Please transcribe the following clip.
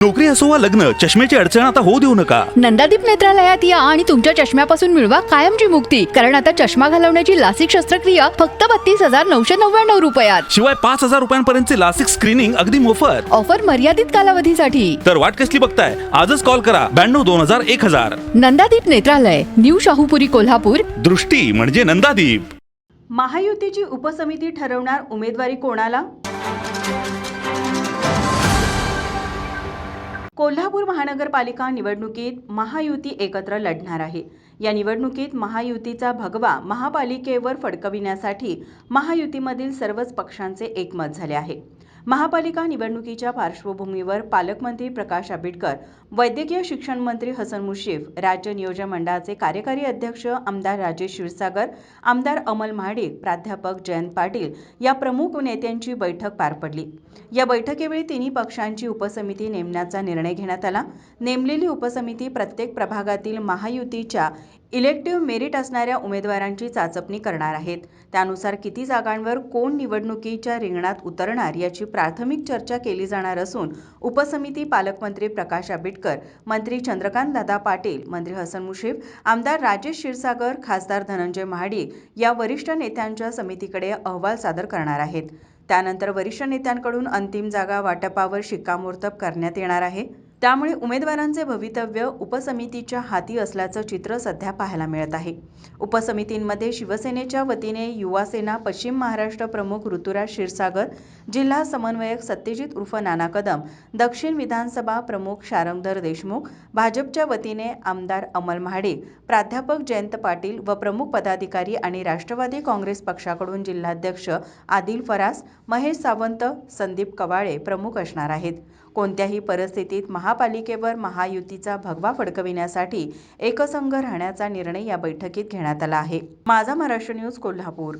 नोकरी असो वा लग्न, चष्म्याची अडचण आता होऊ देऊ नका. नंदादीप नेत्रालयात या आणि तुमच्या चष्म्यापासून मिळवा कायमची मुक्ती. कारण आता चष्मा घालवण्याची लासिक शस्त्रक्रिया फक्त 32,999 रुपयात. शिवाय 5,000 रुपयांपर्यंतचे लासिक स्क्रीनिंग अगदी मोफत. ऑफर मर्यादित कालावधीसाठी. तर वाट कसली बघताय? आजच कॉल करा 92-2000-1000. नंदादीप नेत्रालय, न्यू शाहूपुरी, कोल्हापूर. दृष्टी म्हणजे नंदादीप. महायुतीची उपसमिती ठरवणार उमेदवारी कोणाला? कोल्हापूर महानगरपालिका निवडणुकीत महायुती एकत्र लढणार आहे. या निवडणुकीत महायुतीचा भगवा महापालिकेवर फडकविण्यासाठी महायुतीमधील सर्वच पक्षांचे एकमत झाले आहे. महापालिका निवडणुकीच्या पार्श्वभूमीवर पालकमंत्री प्रकाश आंबेडकर, वैद्यकीय शिक्षण मंत्री हसन मुश्रीफ, राज्य नियोजन मंडळाचे कार्यकारी अध्यक्ष आमदार राजेश क्षीरसागर, आमदार अमल महाडिक, प्राध्यापक जयंत पाटील या प्रमुख नेत्यांची बैठक पार पडली. या बैठकीवेळी तिन्ही पक्षांची उपसमिती नेमण्याचा निर्णय घेण्यात आला. नेमलेली उपसमिती प्रत्येक प्रभागातील महायुतीच्या इलेक्टिव्ह मेरिट असणाऱ्या उमेदवारांची चाचपणी करणार आहेत. त्यानुसार किती जागांवर कोण निवडणुकीच्या रिंगणात उतरणार याची प्राथमिक चर्चा केली जाणार असून उपसमिती पालकमंत्री प्रकाश आंबेडकर, मंत्री चंद्रकांत दादा पाटील, मंत्री हसन मुश्रीफ, आमदार राजेश क्षीरसागर, खासदार धनंजय महाडिक या वरिष्ठ नेत्यांच्या समितीकडे अहवाल सादर करणार आहेत. त्यानंतर वरिष्ठ नेत्यांकडून अंतिम जागा वाटपावर शिक्कामोर्तब करण्यात येणार आहे. त्यामुळे उमेदवारांचे भवितव्य उपसमितीच्या हाती असल्याचं चित्र सध्या पाहायला मिळत आहे. उपसमितींमध्ये शिवसेनेच्या वतीने युवा सेना पश्चिम महाराष्ट्र प्रमुख ऋतुराज क्षीरसागर, जिल्हा समन्वयक सत्यजित उर्फ नाना कदम, दक्षिण विधानसभा प्रमुख शारंगधर देशमुख, भाजपच्या वतीने आमदार अमल महाडिक, प्राध्यापक जयंत पाटील व प्रमुख पदाधिकारी आणि राष्ट्रवादी काँग्रेस पक्षाकडून जिल्हाध्यक्ष आदिल फरास, महेश सावंत, संदीप कवाळे प्रमुख असणार आहेत. कोणत्याही परिस्थितीत महापालिकेवर महायुतीचा भगवा फडकविण्यासाठी एकसंघ राहण्याचा निर्णय या बैठकीत घेण्यात आला आहे. माझा महाराष्ट्र न्यूज, कोल्हापूर.